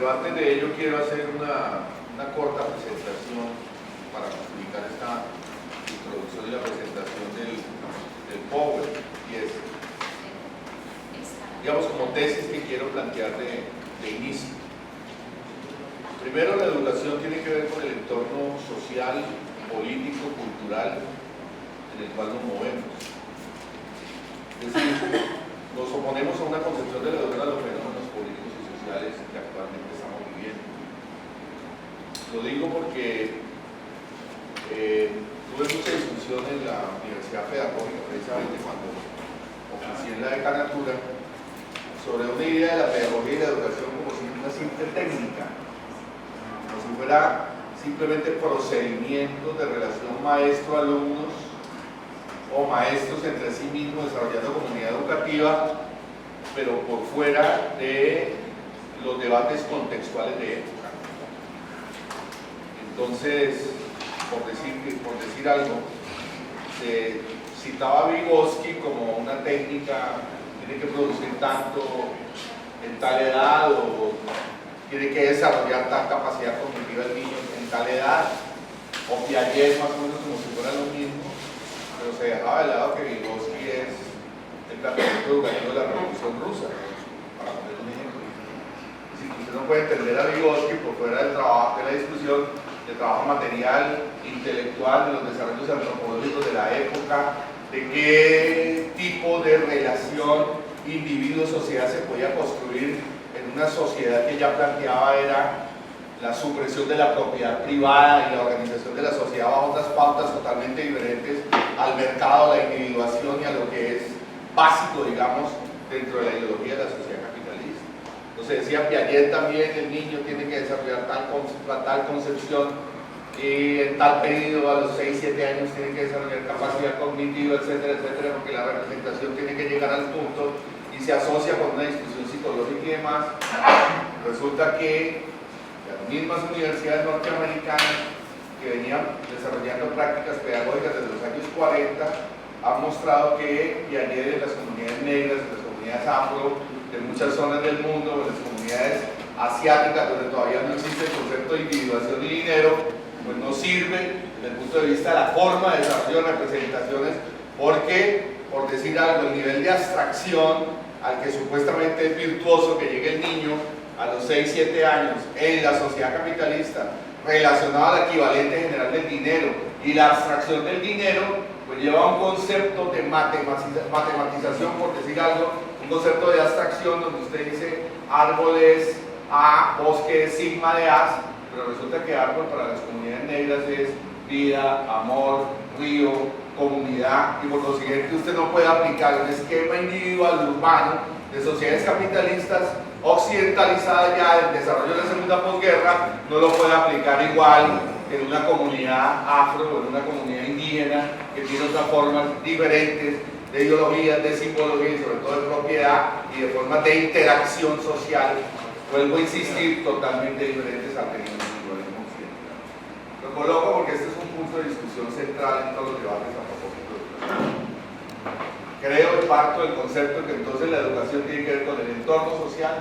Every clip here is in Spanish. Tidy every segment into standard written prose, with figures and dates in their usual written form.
pero antes de ello quiero hacer una corta presentación para justificar esta introducción y la presentación del Power, y es, digamos, como tesis que quiero plantear de inicio. Primero, la educación tiene que ver con el entorno social, político, cultural en el cual nos movemos. Es decir, nos oponemos a una concepción de la educación a los fenómenos políticos y sociales que actualmente estamos viviendo. Lo digo porque tuve mucha discusión en la Universidad Pedagógica, precisamente cuando oficié en la decanatura, sobre una idea de la pedagogía y la educación como si una simple técnica, como si fuera simplemente procedimientos de relación maestro-alumnos o maestros entre sí mismos desarrollando comunidad educativa, pero por fuera de los debates contextuales de época. Entonces, por decir algo, se citaba a Vygotsky como una técnica, tiene que producir tanto en tal edad o tiene que desarrollar tal capacidad cognitiva el niño en tal edad, o Piaget más o menos como si fuera lo mismo, pero se dejaba de lado que Vygotsky es el planteamiento educativo de la Revolución Rusa, para poner un ejemplo. Si usted no puede entender a Vygotsky por fuera del trabajo, de la discusión del trabajo material, intelectual, de los desarrollos antropológicos de la época, de qué tipo de relación individuo-sociedad se podía construir en una sociedad que ya planteaba era la supresión de la propiedad privada y la organización de la sociedad bajo otras pautas totalmente diferentes al mercado, a la individuación y a lo que es básico, digamos, dentro de la ideología de la sociedad capitalista. Entonces decía Piaget también, el niño tiene que desarrollar tal concepción y en tal periodo, a los 6-7 años, tiene que desarrollar capacidad cognitiva, etcétera, etcétera, porque la representación tiene que llegar al punto y se asocia con una discusión psicológica y demás. Resulta que las mismas universidades norteamericanas que venían desarrollando prácticas pedagógicas desde los años 40 han mostrado que Piaget en las comunidades negras, en las comunidades afro, de muchas zonas del mundo, en las comunidades asiáticas, donde todavía no existe el concepto de individuación y dinero, pues no sirve desde el punto de vista de la forma de desarrollo de representaciones, porque, por decir algo, el nivel de abstracción al que supuestamente es virtuoso que llegue el niño a los 6-7 años en la sociedad capitalista, relacionado al equivalente general del dinero y la abstracción del dinero, pues lleva un concepto de matematización, por decir algo, un concepto de abstracción donde usted dice árboles A, bosque sigma de A, pero resulta que árbol para las comunidades negras es vida, amor, río, comunidad, y por lo siguiente usted no puede aplicar un esquema individual urbano de sociedades capitalistas occidentalizadas ya del desarrollo de la segunda posguerra, no lo puede aplicar igual en una comunidad afro o en una comunidad indígena que tiene otras formas diferentes de ideologías, de simbología y sobre todo de propiedad y de formas de interacción social, vuelvo a insistir, totalmente diferentes al que el individualismo occidental. Lo coloco porque este es un punto de discusión central en todos los debates a propósito de educación. Creo y parto del concepto que entonces la educación tiene que ver con el entorno social,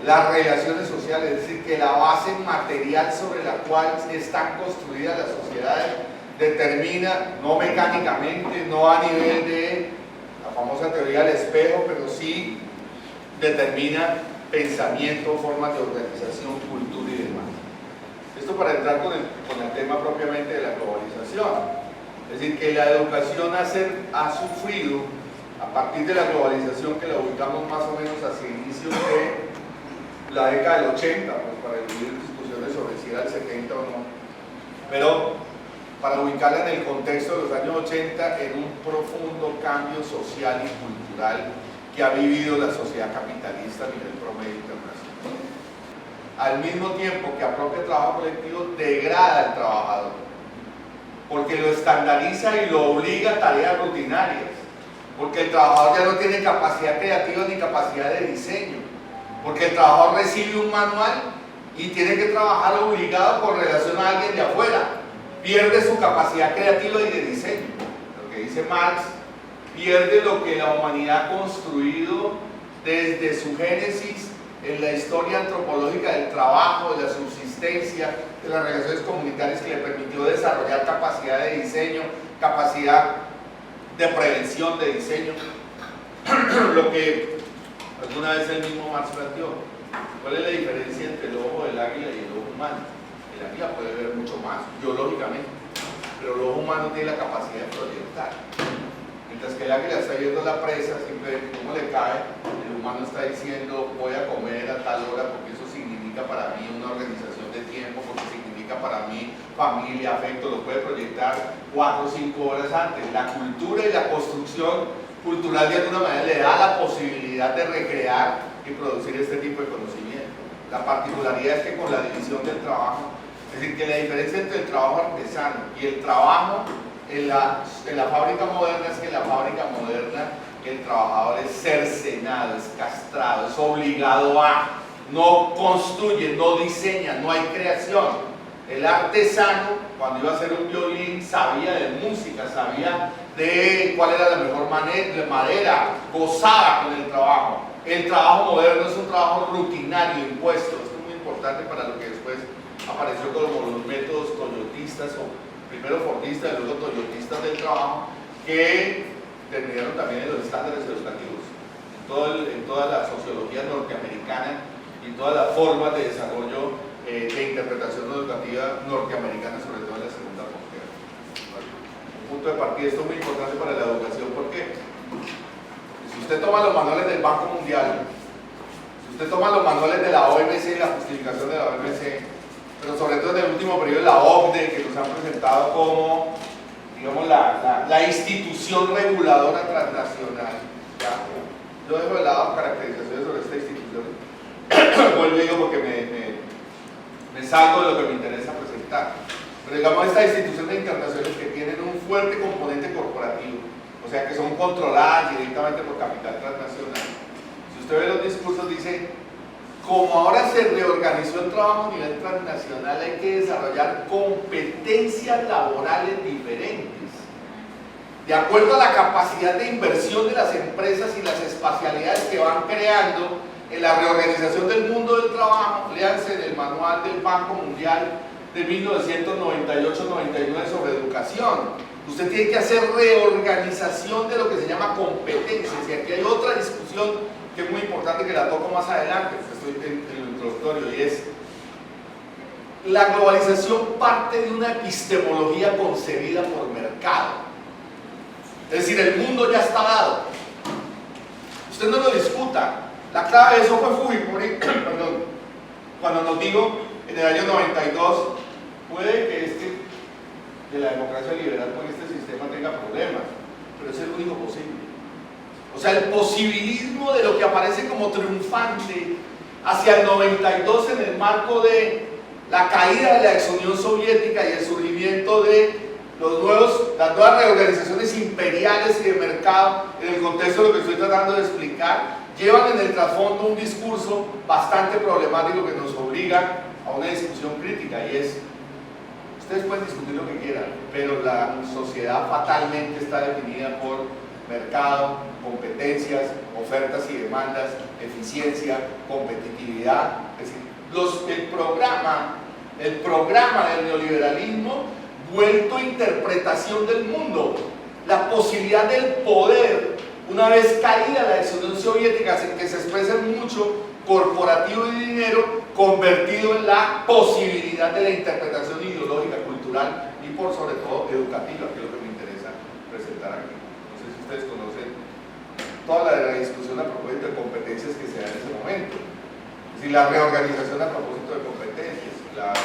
las relaciones sociales, es decir, que la base material sobre la cual están construidas las sociedades determina, no mecánicamente, no a nivel de la famosa teoría del espejo, pero sí determina pensamiento, formas de organización, cultura y demás. Esto para entrar con el tema propiamente de la globalización. Es decir, que la educación ha sufrido, a partir de la globalización que la ubicamos más o menos hacia inicios de la década del 80, pues para eludir discusiones sobre si era el 70 o no, pero para ubicarla en el contexto de los años 80 en un profundo cambio social y cultural que ha vivido la sociedad capitalista a nivel promedio internacional. Al mismo tiempo que apropia el trabajo colectivo, degrada al trabajador, porque lo estandariza y lo obliga a tareas rutinarias, porque el trabajador ya no tiene capacidad creativa ni capacidad de diseño, porque el trabajador recibe un manual y tiene que trabajar obligado con relación a alguien de afuera, pierde su capacidad creativa y de diseño. Lo que dice Marx, pierde lo que la humanidad ha construido desde su génesis en la historia antropológica del trabajo, de la subsistencia, de las relaciones comunitarias, que le permitió desarrollar capacidad de diseño, capacidad de prevención de diseño. Lo que alguna vez el mismo Marx planteó: ¿cuál es la diferencia entre el ojo del águila y el ojo humano? El águila puede ver mucho más biológicamente, pero el ojo humano tiene la capacidad de proyectar. Mientras que el águila está viendo la presa, simplemente cómo le cae, el humano está diciendo voy a comer a tal hora porque eso significa para mí una organización de tiempo, porque significa para mí familia, afecto, lo puede proyectar 4 o 5 horas antes. La cultura y la construcción cultural de alguna manera le da la posibilidad de recrear y producir este tipo de conocimiento. La particularidad es que con la división del trabajo, es decir, que la diferencia entre el trabajo artesano y el trabajo en la fábrica moderna es que en la fábrica moderna el trabajador es cercenado, es castrado, es obligado a, no construye, no diseña, no hay creación. El artesano, cuando iba a hacer un violín, sabía de música, sabía de cuál era la mejor madera, gozaba con el trabajo. El trabajo moderno es un trabajo rutinario, impuesto. Esto es muy importante para lo que después apareció como los métodos toyotistas, o primero fordistas y luego toyotistas del trabajo, que terminaron también en los estándares educativos, en toda la sociología norteamericana y todas las formas de desarrollo de interpretación educativa norteamericana, sobre todo en la segunda posguerra. Un punto de partida, esto es muy importante para la educación. ¿Por qué? Si usted toma los manuales del Banco Mundial, si usted toma los manuales de la OMC, la justificación de la OMC, pero sobre todo en el último periodo la OCDE, que nos han presentado como, digamos, la institución reguladora transnacional, ¿ya? Yo dejo de lado caracterizaciones sobre esta institución, vuelvo y digo porque me salgo de lo que me interesa presentar. Pero digamos, estas instituciones internacionales que tienen un fuerte componente corporativo, o sea que son controladas directamente por capital transnacional. Si usted ve los discursos, dice: como ahora se reorganizó el trabajo a nivel transnacional, hay que desarrollar competencias laborales diferentes, de acuerdo a la capacidad de inversión de las empresas y las espacialidades que van creando en la reorganización del mundo del trabajo. Léanse en el manual del Banco Mundial de 1998-99 sobre educación. Usted tiene que hacer reorganización de lo que se llama competencias, y aquí hay otra discusión que es muy importante, que la toco más adelante, estoy en lo introductorio, y es: la globalización parte de una epistemología concebida por mercado. Es decir, el mundo ya está dado, usted no lo discuta. La clave de eso fue Fujimori, perdón, cuando nos dijo en el año 92, puede que de la democracia liberal con este sistema tenga problemas, pero es el único posible. O sea, el posibilismo de lo que aparece como triunfante hacia el 92 en el marco de la caída de la ex Unión Soviética y el surgimiento de las nuevas reorganizaciones imperiales y de mercado, en el contexto de lo que estoy tratando de explicar, llevan en el trasfondo un discurso bastante problemático que nos obliga a una discusión crítica, y es: ustedes pueden discutir lo que quieran, pero la sociedad fatalmente está definida por mercado, competencias, ofertas y demandas, eficiencia, competitividad. Es decir, el programa del neoliberalismo vuelto interpretación del mundo, la posibilidad del poder, una vez caída la ex Unión Soviética, que se expresa en mucho corporativo y dinero, convertido en la posibilidad de la interpretación ideológica, cultural y por sobre todo educativa, que es lo que me interesa presentar aquí. No sé si ustedes conocen toda la discusión a propósito de competencias que se da en ese momento. Es decir, la reorganización a propósito de competencias, las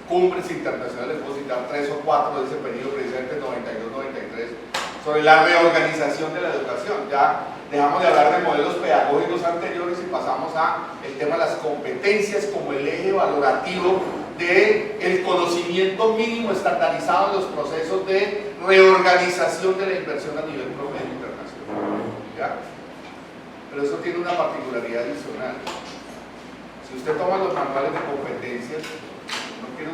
cumbres internacionales, puedo citar 3 o 4 de ese periodo, precisamente 92-93, sobre la reorganización de la educación. Ya dejamos de hablar de modelos pedagógicos anteriores y pasamos a el tema de las competencias como el eje valorativo del conocimiento mínimo estandarizado en los procesos de reorganización de la inversión a nivel promedio internacional. ¿Ya? Pero eso tiene una particularidad adicional. Si usted toma los manuales de competencias, no quiero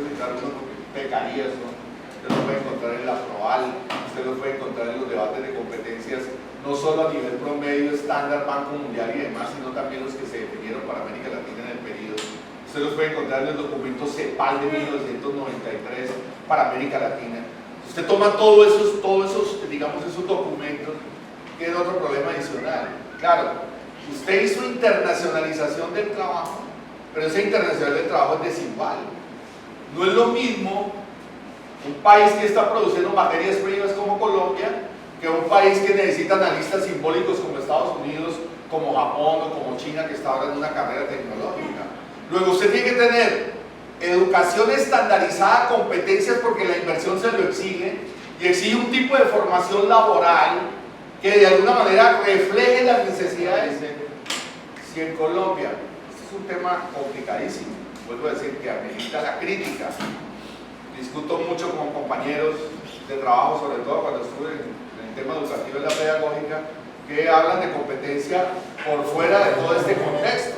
citar uno porque pecaría, ¿no? Usted lo puede encontrar en la PROAL, usted lo puede encontrar en los debates de competencias, no solo a nivel promedio, estándar, Banco Mundial y demás, sino también los que se usted los puede encontrar en el documento CEPAL de 1993 para América Latina. Usted toma todos esos, digamos, esos documentos, tiene otro problema adicional. Claro, usted hizo internacionalización del trabajo, pero esa internacionalización del trabajo es desigual. No es lo mismo un país que está produciendo materias primas como Colombia que un país que necesita analistas simbólicos como Estados Unidos, como Japón o como China, que está ahora en una carrera tecnológica. Luego usted tiene que tener educación estandarizada, competencias, porque la inversión se lo exige, y exige un tipo de formación laboral que de alguna manera refleje las necesidades. Si en Colombia, este es un tema complicadísimo, vuelvo a decir que amerita la crítica. Discuto mucho con compañeros de trabajo, sobre todo cuando estuve en el tema educativo y la pedagógica, que hablan de competencia por fuera de todo este contexto.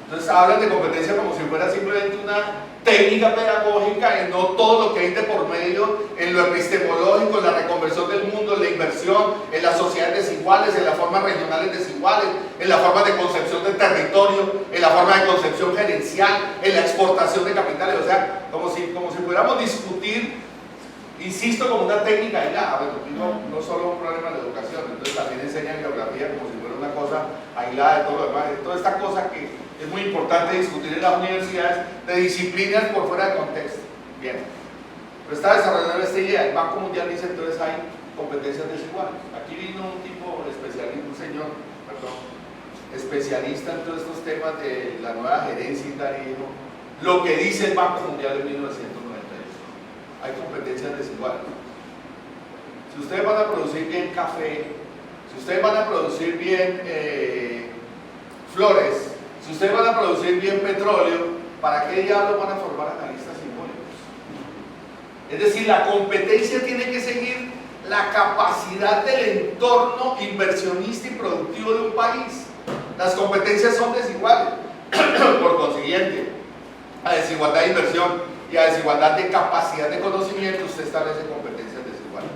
Entonces hablan de competencia como si fuera simplemente una técnica pedagógica y no todo lo que hay de por medio en lo epistemológico, en la reconversión del mundo, en la inversión, en las sociedades desiguales, en las formas regionales desiguales, en la forma de concepción del territorio, en la forma de concepción gerencial, en la exportación de capitales. O sea, como si pudiéramos discutir, insisto, como una técnica aislada. Bueno, no solo un problema de educación, entonces también enseñan geografía como si fuera una cosa aislada de todo lo demás. Toda esta cosa que es muy importante discutir en las universidades, de disciplinas por fuera de contexto. Bien, pero está desarrollando esta idea. El Banco Mundial dice entonces hay competencias desiguales. Aquí vino un tipo especialista, un señor, perdón, especialista en todos estos temas de la nueva gerencia y tal, y dijo lo que dice el Banco Mundial en 1998. Hay competencias desiguales. Si ustedes van a producir bien café, si ustedes van a producir bien flores, si ustedes van a producir bien petróleo, ¿para qué diablos van a formar analistas simbólicos? Es decir, la competencia tiene que seguir la capacidad del entorno inversionista y productivo de un país. Las competencias son desiguales. Por consiguiente, a desigualdad de inversión y a desigualdad de capacidad de conocimiento, usted establece competencias desiguales.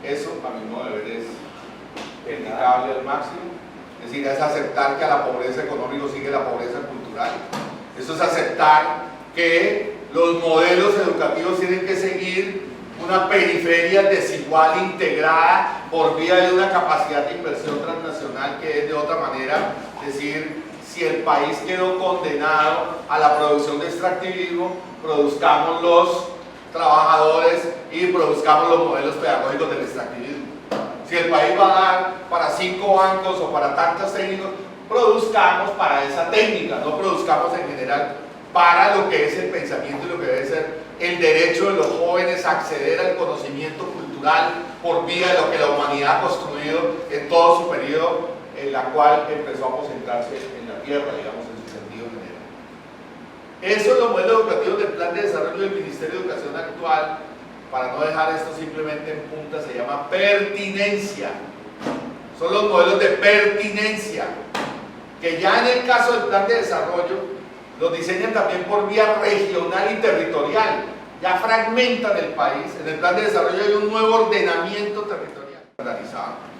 Eso, a mi modo de ver, es criticable al máximo. Es decir, es aceptar que a la pobreza económica sigue la pobreza cultural. Eso es aceptar que los modelos educativos tienen que seguir una periferia desigual integrada por vía de una capacidad de inversión transnacional que es de otra manera. Es decir, si el país quedó condenado a la producción de extractivismo, produzcamos los trabajadores y produzcamos los modelos pedagógicos del extractivismo. Si el país va a dar para 5 bancos o para tantos técnicos, produzcamos para esa técnica, no produzcamos en general para lo que es el pensamiento y lo que debe ser el derecho de los jóvenes a acceder al conocimiento cultural por vía de lo que la humanidad ha construido en todo su periodo, en la cual empezó a concentrarse en la tierra, digamos, en su sentido general. Eso es los modelos educativos del Plan de Desarrollo del Ministerio de Educación actual. Para no dejar esto simplemente en punta, se llama pertinencia. Son los modelos de pertinencia, que ya en el caso del Plan de Desarrollo los diseñan también por vía regional y territorial. Ya fragmentan el país. En el Plan de Desarrollo hay un nuevo ordenamiento territorial estandarizado.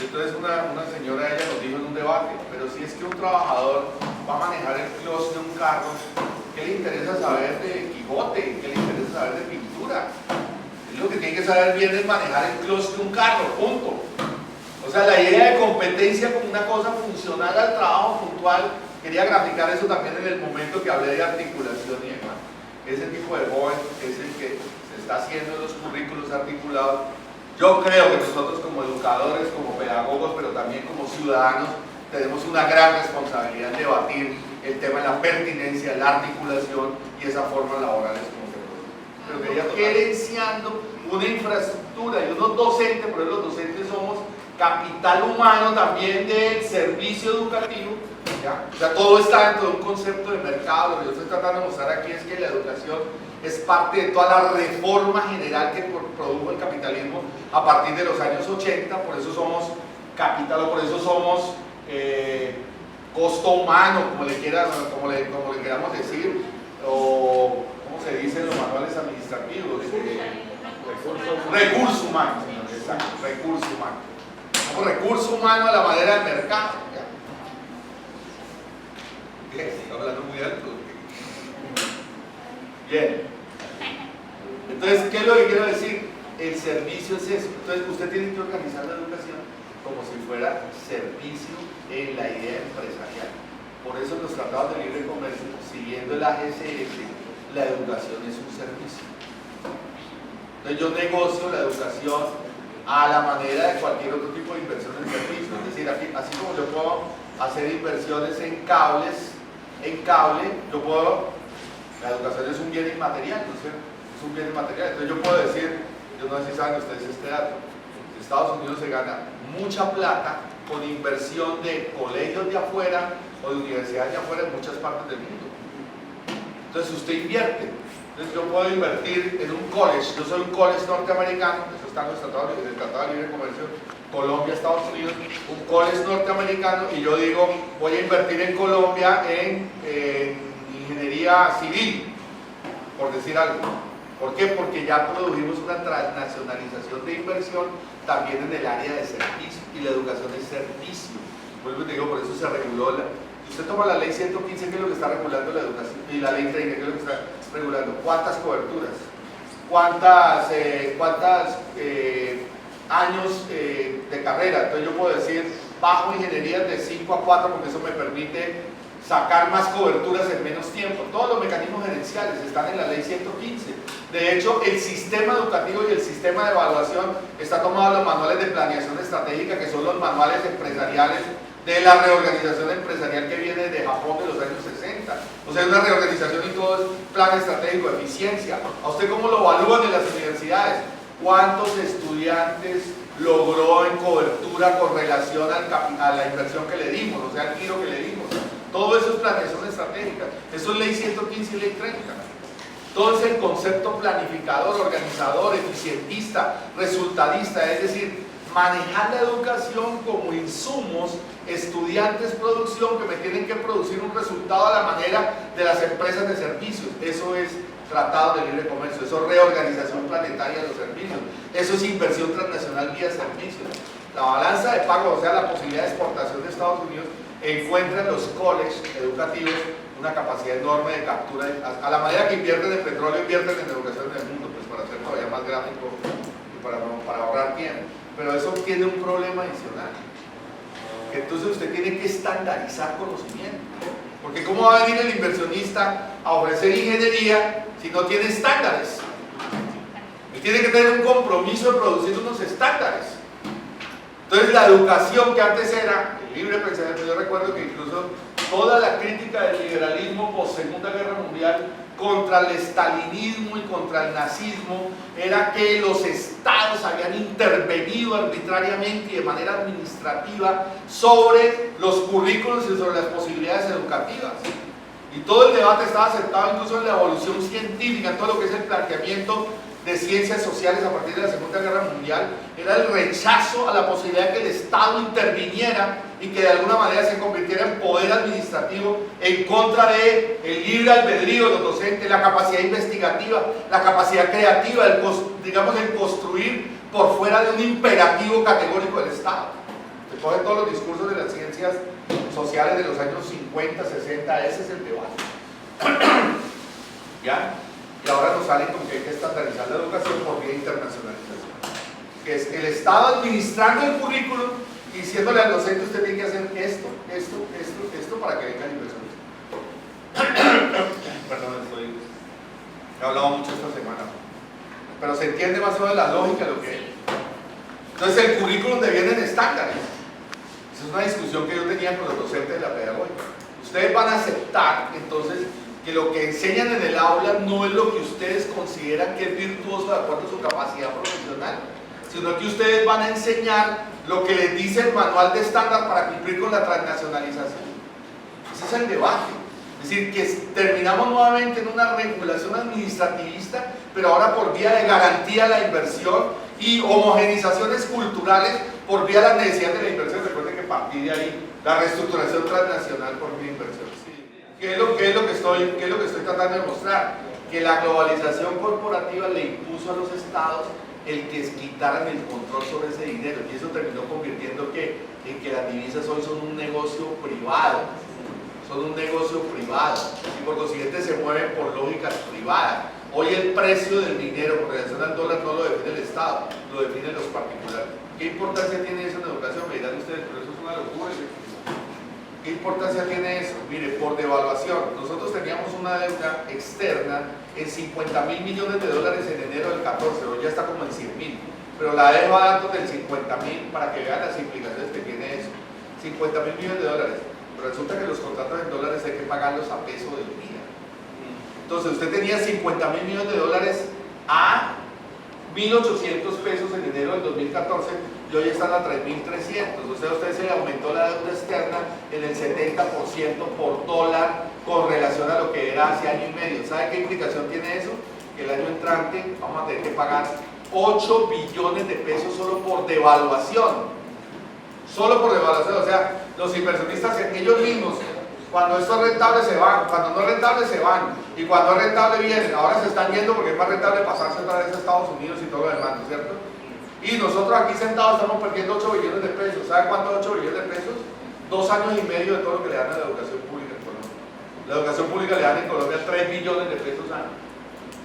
Entonces una señora, ella nos dijo en un debate, pero si es que un trabajador va a manejar el clúster de un carro, ¿qué le interesa saber de Quijote? ¿Qué le interesa saber de pintura? Él lo que tiene que saber bien es manejar el clúster de un carro, punto. O sea, la idea de competencia como una cosa funcional al trabajo puntual, quería graficar eso también en el momento que hablé de articulación y demás. Ese tipo de joven es el que se está haciendo en los currículos articulados. Yo creo que nosotros como educadores, como pedagogos, pero también como ciudadanos, tenemos una gran responsabilidad en debatir el tema de la pertinencia, la articulación y esas formas laborales como se produce. Pero quería gerenciando una infraestructura y unos docentes, por eso los docentes somos capital humano también del servicio educativo, ¿ya? O sea, todo está dentro de un concepto de mercado. Lo que yo estoy tratando de mostrar aquí es que la educación es parte de toda la reforma general que produjo el capitalismo a partir de los años 80, por eso somos capital, o por eso somos costo humano, como le queramos decir, o ¿cómo se dice en los manuales administrativos? Recurso humano, exacto, recurso humano. Como recurso humano a la manera del mercado. ¿Ya? Estoy hablando muy alto. Bien. Entonces, ¿qué es lo que quiero decir? El servicio es eso. Entonces, usted tiene que organizar la educación como si fuera servicio en la idea empresarial. Por eso los tratados de libre comercio, siguiendo el AGCS, la educación es un servicio. Entonces yo negocio la educación a la manera de cualquier otro tipo de inversión en servicios. Es decir, aquí, así como yo puedo hacer inversiones en cables, yo puedo, la educación es un bien inmaterial, ¿no es cierto? Es un bien inmaterial. Entonces yo puedo decir, yo no sé si saben ustedes este dato, en Estados Unidos se gana mucha plata con inversión de colegios de afuera o de universidades de afuera en muchas partes del mundo. Entonces usted invierte. Entonces yo puedo invertir en un college, yo soy un college norteamericano, eso está en el Tratado de Libre Comercio, Colombia, Estados Unidos, un college norteamericano, y yo digo, voy a invertir en Colombia en ingeniería civil, por decir algo. ¿Por qué? Porque ya produjimos una transnacionalización de inversión también en el área de servicio, y la educación es servicio. Vuelvo y te digo, por eso se reguló usted toma la ley 115, que es lo que está regulando la educación, y la ley 30, que es lo que está regulando. ¿Cuántas coberturas? ¿Cuántos años de carrera? Entonces yo puedo decir, bajo ingenierías de 5 a 4, porque eso me permite sacar más coberturas en menos tiempo. Todos los mecanismos gerenciales están en la ley 115. De hecho, el sistema educativo y el sistema de evaluación está tomado en los manuales de planeación estratégica, que son los manuales empresariales de la reorganización empresarial que viene de Japón de los años 60. O sea, es una reorganización y todo es plan estratégico, eficiencia. ¿A usted cómo lo evalúan en las universidades? ¿Cuántos estudiantes logró en cobertura con relación a la inversión que le dimos, o sea, al giro que le dimos? Todo eso es planeación estratégica. Eso es ley 115 y ley 30. Todo es el concepto planificador, organizador, eficientista, resultadista, es decir, manejar la educación como insumos, estudiantes, producción, que me tienen que producir un resultado a la manera de las empresas de servicios. Eso es tratado de libre comercio, eso es reorganización planetaria de los servicios, eso es inversión transnacional vía servicios. La balanza de pago, o sea, la posibilidad de exportación de Estados Unidos, encuentra en los colleges educativos una capacidad enorme de captura, a la manera que invierten en petróleo, invierten en educación en el mundo, pues para hacer todavía más gráfico y para ahorrar tiempo. Pero eso tiene un problema adicional, que entonces usted tiene que estandarizar conocimiento, porque ¿cómo va a venir el inversionista a ofrecer ingeniería si no tiene estándares? Él tiene que tener un compromiso de producir unos estándares. Entonces la educación que antes era el libre pensamiento, yo recuerdo que incluso toda la crítica del liberalismo post Segunda Guerra Mundial contra el estalinismo y contra el nazismo era que los estados habían intervenido arbitrariamente y de manera administrativa sobre los currículos y sobre las posibilidades educativas. Y todo el debate estaba aceptado incluso en la evolución científica, en todo lo que es el planteamiento de ciencias sociales a partir de la Segunda Guerra Mundial. Era el rechazo a la posibilidad de que el Estado interviniera y que de alguna manera se convirtiera en poder administrativo en contra de el libre albedrío de los docentes, la capacidad investigativa, la capacidad creativa, digamos, el construir por fuera de un imperativo categórico del Estado. Se cogen todos los discursos de las ciencias sociales de los años 50, 60, ese es el debate. ¿Ya? Y ahora nos salen con que hay que estandarizar la educación por vía de internacionalización, que es el Estado administrando el currículum y diciéndole al docente: usted tiene que hacer esto para que venga el inversionista. Perdón, he hablado mucho esta semana, pero se entiende más o menos la lógica de lo que es. Entonces el currículum deviene en estándares. Esa es una discusión que yo tenía con los docentes de la pedagógica. Ustedes van a aceptar entonces que lo que enseñan en el aula no es lo que ustedes consideran que es virtuoso de acuerdo a su capacidad profesional, sino que ustedes van a enseñar lo que les dice el manual de estándar para cumplir con la transnacionalización. Ese es el debate. Es decir, que terminamos nuevamente en una regulación administrativista, pero ahora por vía de garantía de la inversión y homogenizaciones culturales por vía de las necesidades de la inversión. Recuerden que a partir de ahí la reestructuración transnacional por vía de inversión. ¿Qué es lo que estoy tratando de mostrar? Que la globalización corporativa le impuso a los estados el que quitaran el control sobre ese dinero, y eso terminó convirtiendo en que las divisas hoy son un negocio privado, son un negocio privado y por consiguiente se mueven por lógicas privadas. Hoy el precio del dinero con relación al dólar no lo define el Estado, lo definen los particulares. ¿Qué importancia tiene eso en educación? Me dirán ustedes, pero eso es una locura. ¿Qué importancia tiene eso? Mire, por devaluación, nosotros teníamos una deuda externa en 50.000 millones de dólares en enero del 14, hoy ya está como en 100.000, pero la dejo a datos del 50.000 para que vean las implicaciones que tiene eso. 50.000 millones de dólares, pero resulta que los contratos en dólares hay que pagarlos a peso del día. Entonces usted tenía 50.000 millones de dólares a 1.800 pesos en enero del 2014 y hoy están a 3.300. O sea, a usted se le aumentó la deuda externa en el 70% por dólar con relación a lo que era hace año y medio. ¿Sabe qué implicación tiene eso? Que el año entrante vamos a tener que pagar 8 billones de pesos solo por devaluación. Solo por devaluación. O sea, los inversionistas ellos mismos, cuando esto es rentable se van, cuando no es rentable se van, y cuando es rentable vienen. Ahora se están yendo porque es más rentable pasarse otra vez a Estados Unidos y todo lo demás, ¿no es cierto? Y nosotros aquí sentados estamos perdiendo 8 billones de pesos. ¿Sabe cuánto es 8 billones de pesos? 2 años y medio de todo lo que le dan a la educación pública en Colombia. La educación pública le dan en Colombia 3 billones de pesos al año.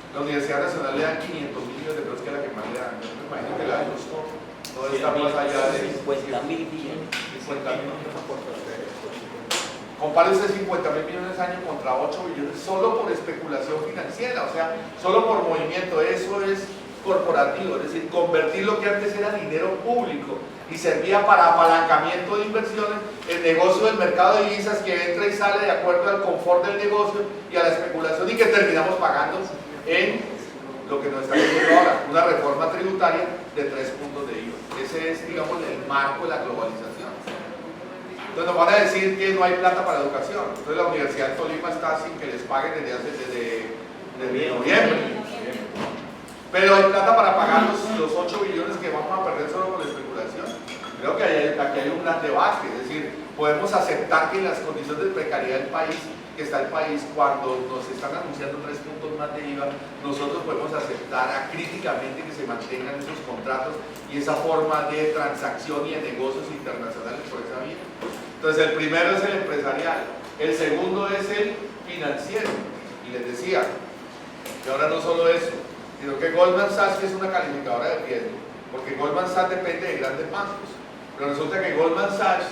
La Universidad Nacional le dan 500.000 millones de pesos, que es la que más le dan. Yo me imagino que la de los todo está más allá de 50.000 billones. 50.000 millones. Compare usted 50.000 millones al año contra 8 billones solo por especulación financiera, o sea, solo por movimiento. Eso es corporativo, es decir, convertir lo que antes era dinero público y servía para apalancamiento de inversiones, el negocio del mercado de divisas que entra y sale de acuerdo al confort del negocio y a la especulación, y que terminamos pagando en lo que nos está diciendo ahora, una reforma tributaria de 3 puntos de IVA. Ese es, digamos, el marco de la globalización. Entonces nos van a decir que no hay plata para educación. Entonces la Universidad de Tolima está sin que les paguen desde noviembre. Pero hay plata para pagar los 8 billones que vamos a perder solo por la especulación. Creo que aquí hay un gran debate, es decir, podemos aceptar que en las condiciones de precariedad del país, que está el país, cuando nos están anunciando 3 puntos más de IVA, nosotros podemos aceptar acríticamente que se mantengan esos contratos y esa forma de transacción y de negocios internacionales por esa vía. Entonces el primero es el empresarial, el segundo es el financiero, y les decía que ahora no solo eso, sino que Goldman Sachs es una calificadora de riesgo, porque Goldman Sachs depende de grandes bancos, pero resulta que Goldman Sachs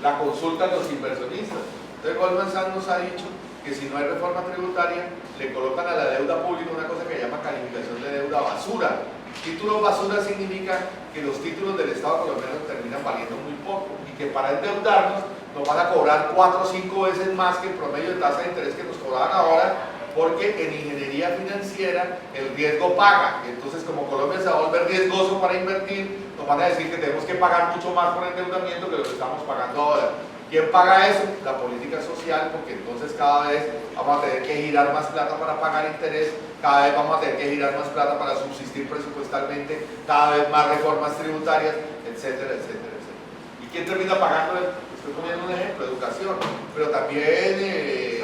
la consultan los inversionistas. Entonces Goldman Sachs nos ha dicho que si no hay reforma tributaria, le colocan a la deuda pública una cosa que llama calificación de deuda basura. Título basura significa que los títulos del Estado colombiano terminan valiendo muy poco y que para endeudarnos nos van a cobrar 4 o 5 veces más que el promedio de tasa de interés que nos cobraban ahora, porque en ingeniería financiera el riesgo paga. Entonces, como Colombia se va a volver riesgoso para invertir, nos van a decir que tenemos que pagar mucho más por endeudamiento que lo que estamos pagando ahora. ¿Quién paga eso? La política social, porque entonces cada vez vamos a tener que girar más plata para pagar interés, cada vez vamos a tener que girar más plata para subsistir presupuestalmente, cada vez más reformas tributarias, etcétera, etcétera, etcétera. ¿Y quién termina pagando? Estoy poniendo un ejemplo, educación, pero también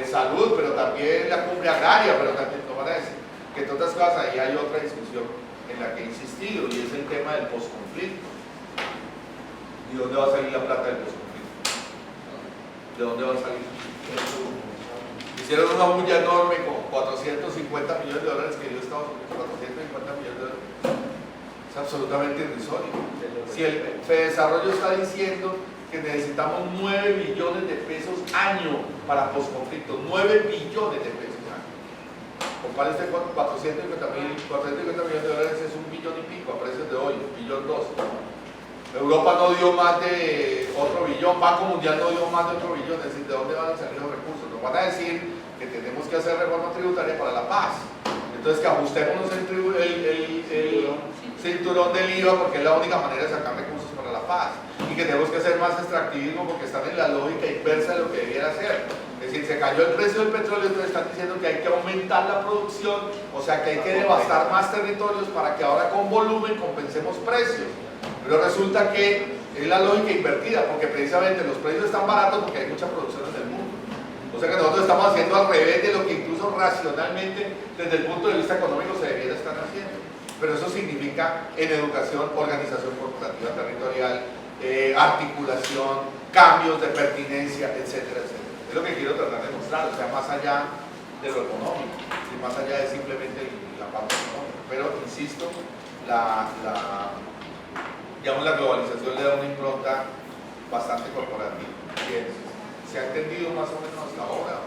salud, pero también la cumbre agraria, pero también nos van a decir que en otras cosas ahí hay otra discusión en la que he insistido, y es el tema del posconflicto. ¿Y dónde va a salir la plata del posconflicto? ¿De dónde va a salir? Hicieron una bulla enorme con 450 millones de dólares que dio Estados Unidos, 450 millones de dólares. Es absolutamente irrisorio. Si el FEDesarrollo está diciendo que necesitamos 9 billones de pesos año para posconflicto, 9 billones de pesos año. Compare usted con 450 millones de dólares, es 1 billón y pico a precios de hoy, 1,2 billones. Europa no dio más de otro billón, Banco Mundial no dio más de otro billón, es decir, ¿de dónde van a salir los recursos? Nos van a decir que tenemos que hacer reforma tributaria para la paz. Entonces que ajustémonos el cinturón del IVA, porque es la única manera de sacar recursos para la paz, y que tenemos que hacer más extractivismo porque están en la lógica inversa de lo que debiera hacer. Es decir, se cayó el precio del petróleo, entonces están diciendo que hay que aumentar la producción, o sea que hay que devastar más territorios para que ahora con volumen compensemos precios. Pero resulta que es la lógica invertida, porque precisamente los precios están baratos porque hay mucha producción en el mundo. O sea que nosotros estamos haciendo al revés de lo que incluso racionalmente desde el punto de vista económico se debiera estar haciendo. Pero eso significa en educación, organización corporativa territorial, articulación, cambios de pertinencia, etcétera, etcétera. Es lo que quiero tratar de mostrar, o sea, más allá de lo económico, y más allá de simplemente la parte económica. Pero, insisto, digamos, la globalización le da una impronta bastante corporativa. Bien, ¿se ha entendido más o menos hasta ahora?